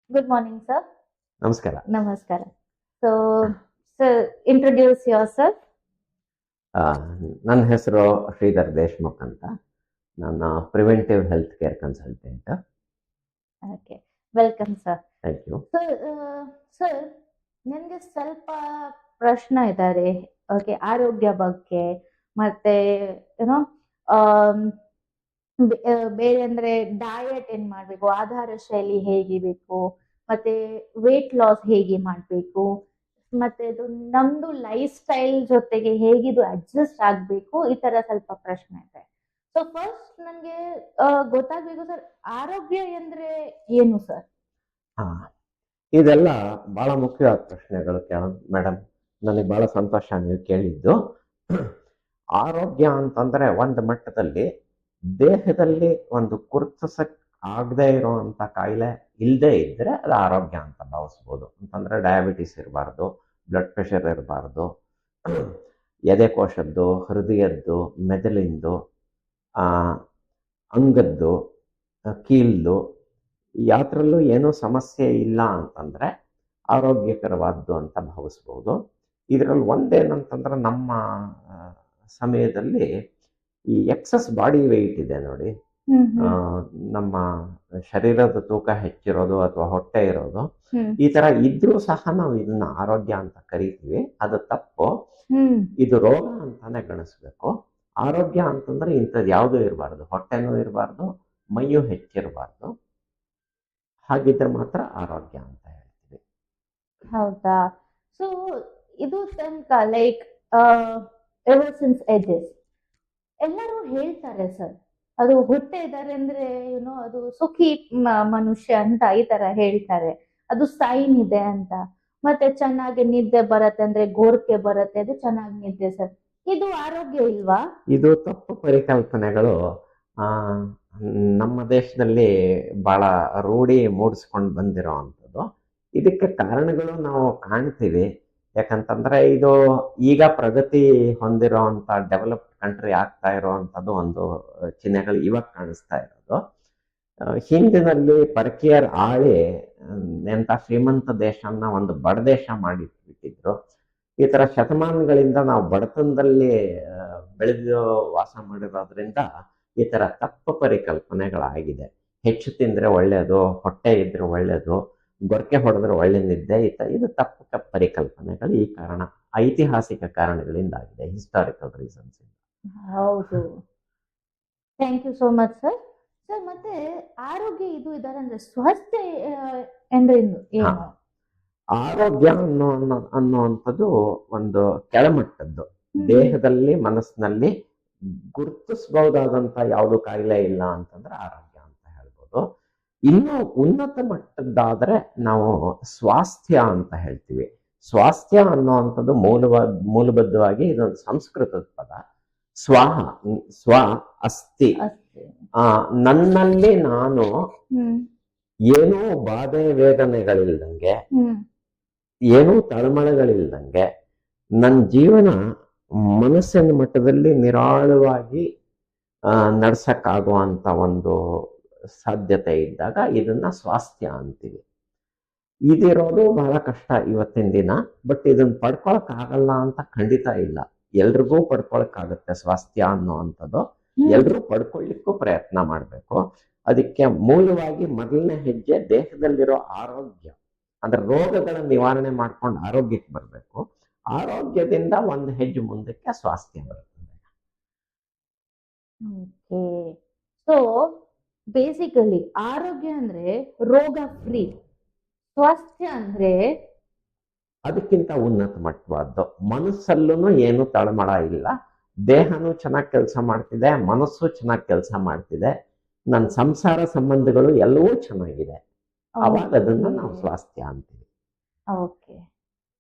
Good morning, sir. ನಮಸ್ಕಾರ. Namaskara. So, sir, introduce yourself. ನನ್ನ ಹೆಸರು ಶ್ರೀಧರ್ ದೇಶ್ಮುಖ್ ಅಂತ. ನಾನು preventive health care consultant. Okay. Welcome, sir. Thank you. Sir, ನನಗೆ ಸ್ವಲ್ಪ ಪ್ರಶ್ನೆ ಇದ್ದಾರೆ. ಓಕೆ, ಆರೋಗ್ಯ ಬಗ್ಗೆ ಮತ್ತೆ ಏನೋ ಬೇರೆ ಅಂದ್ರೆ ಡಯಟ್ ಏನ್ ಮಾಡ್ಬೇಕು, ಆಹಾರ ಶೈಲಿ ಹೇಗಿಬೇಕು, ಮತ್ತೆ ವೇಟ್ ಲಾಸ್ ಹೇಗೆ ಮಾಡ್ಬೇಕು, ಮತ್ತೆ ಅದು ನಮ್ದು ಲೈಫ್ ಸ್ಟೈಲ್ ಜೊತೆಗೆ ಹೇಗಿದು ಅಡ್ಜಸ್ಟ್ ಆಗ್ಬೇಕು, ಈ ತರ ಸ್ವಲ್ಪ ಪ್ರಶ್ನೆ ಇದೆ. ಸೊ ಫಸ್ಟ್ ನನಗೆ ಗೊತ್ತಾಗ್ಬೇಕು ಸರ್, ಆರೋಗ್ಯ ಅಂದ್ರೆ ಏನು ಸರ್? ಇದೆಲ್ಲ ಬಹಳ ಮುಖ್ಯವಾದ ಪ್ರಶ್ನೆಗಳು ಮೇಡಮ್. ನನಗೆ ಬಹಳ ಸಂತೋಷ ನೀವು ಕೇಳಿದ್ದು. ಆರೋಗ್ಯ ಅಂತಂದ್ರೆ ಒಂದು ಮಟ್ಟದಲ್ಲಿ ದೇಹದಲ್ಲಿ ಒಂದು ಗುರುತಿಸಕ್ ಆಗದೆ ಇರುವಂತ ಕಾಯಿಲೆ ಇಲ್ಲದೆ ಇದ್ರೆ ಅದು ಆರೋಗ್ಯ ಅಂತ ಭಾವಿಸ್ಬೋದು. ಅಂತಂದ್ರೆ ಡಯಾಬಿಟಿಸ್ ಇರಬಾರ್ದು, ಬ್ಲಡ್ ಪ್ರೆಷರ್ ಇರಬಾರ್ದು, ಎದೆಕೋಶದ್ದು, ಹೃದಯದ್ದು, ಮೆದುಳಿಂದು, ಅಂಗದ್ದು, ಕೀಲ್ದು, ಯಾತ್ರಲ್ಲೂ ಏನೂ ಸಮಸ್ಯೆ ಇಲ್ಲ ಅಂತಂದ್ರೆ ಆರೋಗ್ಯಕರವಾದ್ದು ಅಂತ ಭಾವಿಸ್ಬೋದು. ಇದರಲ್ಲಿ ಒಂದೇನಂತಂದ್ರೆ ನಮ್ಮ ಸಮಯದಲ್ಲಿ ಈ ಎಕ್ಸಸ್ ಬಾಡಿ ವೆಯ್ಟ್ ಇದೆ ನೋಡಿ, ನಮ್ಮ ಶರೀರದ ತೂಕ ಹೆಚ್ಚಿರೋದು ಅಥವಾ ಹೊಟ್ಟೆ ಇರೋದು, ಈ ತರ ಇದ್ರೂ ಸಹ ನಾವು ಇದನ್ನ ಆರೋಗ್ಯ ಅಂತ ಕರಿತೀವಿ. ಅದು ತಪ್ಪು. ಇದು ರೋಗ ಅಂತಾನೆ ಗಣಿಸ್ಬೇಕು. ಆರೋಗ್ಯ ಅಂತಂದ್ರೆ ಇಂಥದ್ದು ಯಾವುದೂ ಇರಬಾರ್ದು, ಹೊಟ್ಟೆನೂ ಇರಬಾರ್ದು, ಮೈಯೂ ಹೆಚ್ಚಿರಬಾರ್ದು. ಹಾಗಿದ್ರೆ ಮಾತ್ರ ಆರೋಗ್ಯ ಅಂತ ಹೇಳ್ತೀವಿ. ಹೌದಾ? ಸೊ ಇದು ತನಕ ಲೈಕ್ ಎವರ್ ಸಿನ್ಸ್ ಏಜಸ್ ಎಲ್ಲರೂ ಹೇಳ್ತಾರೆ ಸರ್, ಅದು ಹೊಟ್ಟೆ ಇದ್ದಾರೆ ಅಂದ್ರೆ ಏನೋ ಅದು ಸುಖಿ ಮನುಷ್ಯ ಅಂತ ಈ ತರ ಹೇಳ್ತಾರೆ, ಅದು ಸೈನ್ ಇದೆ ಅಂತ. ಮತ್ತೆ ಚೆನ್ನಾಗಿ ನಿದ್ದೆ ಬರತ್ತೆ ಅಂದ್ರೆ ಗೋರ್ಕೆ ಬರತ್ತೆ, ಅದು ಚೆನ್ನಾಗಿ ನಿದ್ದೆ ಸರ್, ಇದು ಆರೋಗ್ಯ ಇಲ್ವಾ? ಇದು ತಪ್ಪು ಪರಿಕಲ್ಪನೆಗಳು ನಮ್ಮ ದೇಶದಲ್ಲಿ ಬಹಳ ರೂಢಿ ಮೂಡಿಸ್ಕೊಂಡು ಬಂದಿರೋ ಅಂಥದ್ದು. ಇದಕ್ಕೆ ಕಾರಣಗಳು ನಾವು ಕಾಣ್ತೀವಿ. ಯಾಕಂತಂದ್ರೆ ಇದು ಈಗ ಪ್ರಗತಿ ಹೊಂದಿರೋ ಅಂತ ಡೆವಲಪ್ಡ್ ಕಂಟ್ರಿ ಆಗ್ತಾ ಇರೋವಂಥದ್ದು ಒಂದು ಚಿಹ್ನೆಗಳು ಇವಾಗ ಕಾಣಿಸ್ತಾ ಇರೋದು. ಹಿಂದಿನಲ್ಲಿ ಪರಕೀಯರ್ ಆಳಿ ಎಂಥ ಶ್ರೀಮಂತ ದೇಶನ ಒಂದು ಬಡ ದೇಶ ಮಾಡಿಬಿಟ್ಟಿದ್ರು. ಈ ತರ ಶತಮಾನಗಳಿಂದ ನಾವು ಬಡತನದಲ್ಲಿ ಬೆಳೆದು ವಾಸ ಮಾಡಿರೋದ್ರಿಂದ ಈ ತರ ತಪ್ಪು ಪರಿಕಲ್ಪನೆಗಳಾಗಿದೆ. ಹೆಚ್ಚು ತಿಂದ್ರೆ ಒಳ್ಳೇದು, ಹೊಟ್ಟೆ ಇದ್ರೆ ಒಳ್ಳೇದು, ಗೊರಕೆ ಹೊಡೆದ್ರೆ ಒಳ್ಳೆ ನಿದ್ದೆ, ಇದು ತಪ್ಪು ಪರಿಕಲ್ಪನೆಗಳು. ಈ ಕಾರಣ ಐತಿಹಾಸಿಕ ಕಾರಣಗಳಿಂದ ಆಗಿದೆ, ಹಿಸ್ಟಾರಿಕಲ್ ರೀಸನ್ಸ್. ಹೌದು. Thank you so much sir. Sir ಮತ್ತೆ ಆರೋಗ್ಯ ಇದು ಇದಾರೆ ಅಂದ್ರೆ ಸ್ವಸ್ಥ ಅಂದ್ರೆ ಏನು? ಆರೋಗ್ಯ ಅನ್ನುವಂಥದ್ದು ಒಂದು ಕೆಳಮಟ್ಟದ್ದು. ದೇಹದಲ್ಲಿ ಮನಸ್ಸಿನಲ್ಲಿ ಗುರುತಿಸಬಹುದಾದಂತ ಯಾವುದು ಕಾಯಿಲೆ ಇಲ್ಲ ಅಂತಂದ್ರೆ ಆರೋಗ್ಯ ಅಂತ ಹೇಳ್ಬೋದು. ಇನ್ನು ಉನ್ನತ ಮಟ್ಟದ್ದಾದ್ರೆ ನಾವು ಸ್ವಾಸ್ಥ್ಯ ಅಂತ ಹೇಳ್ತೀವಿ. ಸ್ವಾಸ್ಥ್ಯ ಅನ್ನುವಂಥದ್ದು ಮೂಲಬದ್ಧವಾಗಿ ಇದೊಂದು ಸಂಸ್ಕೃತದ ಪದ. ಸ್ವ ಅಸ್ತಿ. ನನ್ನಲ್ಲಿ ನಾನು ಏನೂ ಬಾಧೆ ವೇದನೆಗಳಿಲ್ದಂಗೆ, ಏನೂ ತಳಮಳಗಳಿಲ್ದಂಗೆ ನನ್ನ ಜೀವನ ಮನಸ್ಸಿನ ಮಟ್ಟದಲ್ಲಿ ನಿರಾಳವಾಗಿ ನಡ್ಸಕ್ಕಾಗುವಂತ ಒಂದು ಸಾಧ್ಯತೆ ಇದ್ದಾಗ ಇದನ್ನ ಸ್ವಾಸ್ಥ್ಯ ಅಂತೀವಿ. ಇದಿರೋದು ಬಹಳ ಕಷ್ಟ ಇವತ್ತಿನ ದಿನ. ಬಟ್ ಇದನ್ನ ಪಡ್ಕೊಳಕ್ ಆಗಲ್ಲ ಅಂತ ಖಂಡಿತ ಇಲ್ಲ. ಎಲ್ರಿಗೂ ಪಡ್ಕೊಳಕ್ಕಾಗತ್ತೆ ಸ್ವಾಸ್ಥ್ಯ ಅನ್ನುವಂಥದ್ದು. ಎಲ್ರೂ ಪಡ್ಕೊಳ್ಳಿಕ್ಕೂ ಪ್ರಯತ್ನ ಮಾಡ್ಬೇಕು. ಅದಕ್ಕೆ ಮೂಲವಾಗಿ ಮೊದಲನೇ ಹೆಜ್ಜೆ ದೇಹದಲ್ಲಿರೋ ಆರೋಗ್ಯ, ಅಂದ್ರೆ ರೋಗಗಳ ನಿವಾರಣೆ ಮಾಡ್ಕೊಂಡು ಆರೋಗ್ಯಕ್ಕೆ ಬರಬೇಕು. ಆರೋಗ್ಯದಿಂದ ಒಂದು ಹೆಜ್ಜೆ ಮುಂದಕ್ಕೆ ಸ್ವಾಸ್ಥ್ಯ ಬರ್ತದೆ. ಓಕೆ. ಸೊ ಬೇಸಿಕಲಿ ಆರೋಗ್ಯ ಅಂದ್ರೆ ರೋಗ ಫ್ರೀ, ಸ್ವಾಸ್ಥ್ಯ ಅಂದ್ರೆ ಅದಕ್ಕಿಂತ ಉನ್ನತ ಮಟ್ಟವಾದ್ದು. ಮನಸ್ಸಲ್ಲೂ ಏನು ತಳಮಳ ಇಲ್ಲ, ದೇಹನೂ ಚೆನ್ನಾಗಿ ಕೆಲಸ ಮಾಡ್ತಿದೆ, ಮನಸ್ಸು ಚೆನ್ನಾಗಿ ಕೆಲಸ ಮಾಡ್ತಿದೆ, ನನ್ನ ಸಂಸಾರ ಸಂಬಂಧಗಳು ಎಲ್ಲವೂ ಚೆನ್ನಾಗಿದೆ. ಅವಾಗ ಅದನ್ನ ನಾವು ಸ್ವಾಸ್ಥ್ಯ ಅಂತೀವಿ. ಓಕೆ.